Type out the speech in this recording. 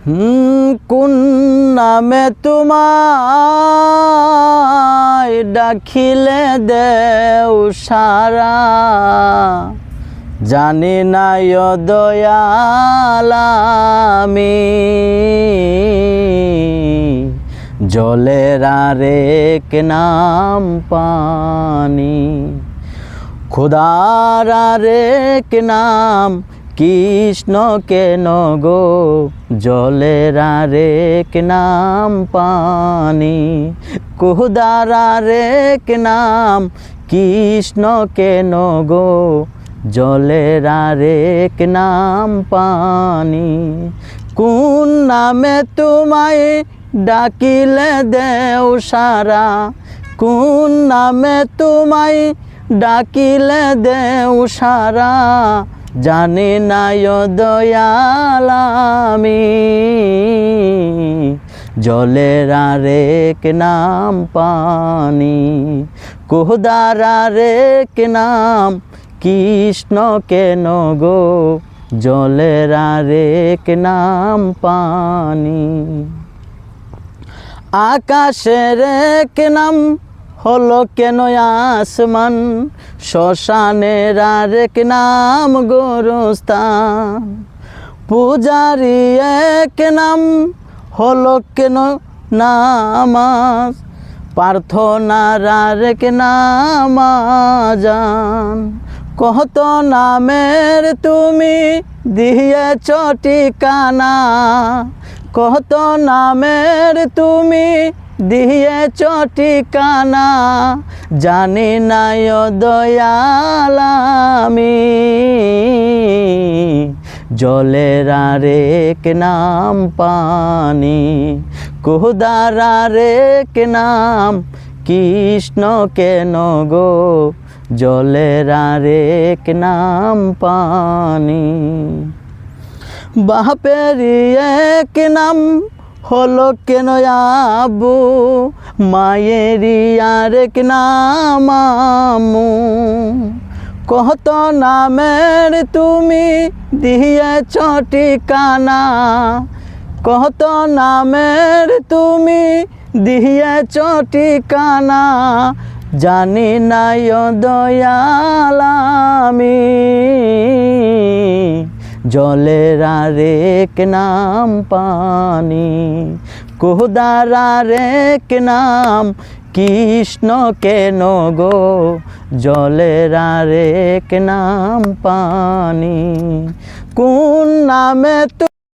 কোন নামে তোমায় ডাকিলে দেও সারা, জানি না ও দয়াল আমি। জলের আরেক নাম পানি, খোদার আরেক নাম কৃষ্ণ কেন গো। জলের আরেক নাম পানি, খোদার আরেক নাম কৃষ্ণ কেন গো। জলের আরেক নাম পানি। কোন নামে তোমায় ডাকিলে দেও সারা, কোন নামে তোমায় ডাকিলে দেও সারা, জানি না ও দয়াল আমি। জলের আরেক নাম পানি, খোদার আরেক নাম কৃষ্ণ কেন গো। জলের আরেক নাম পানি। আকাশের এক নাম হলো কেন আসমান, শ্মশানের আরেক নাম গোরস্থান। পূজারি এক নাম হলো কেন নামাজ, প্রার্থনার আরেক নাম আযান। কত নামের তুমি দিয়েছ ঠিকানা, কত নামের তুমি দিয়েছ ঠিকানা, জানি না ও দয়াল আমি। জলের আরেক নাম পানি, খোদার আরেক নাম কৃষ্ণ কেন গো। জলের আরেক নাম পানি। বাপের এক নাম হলো কেন আবু, মায়েরই আরেক নাম আম্মু। কত নামের তুমি দিয়েছ ঠিকানা, কত নামের তুমি দিয়েছ ঠিকানা, জানি না ও দয়াল আমি। জলের আরেক নাম পানি, খোদার আরেক নাম কৃষ্ণ কেন গো। জলের আরেক নাম পানি। কোন নামে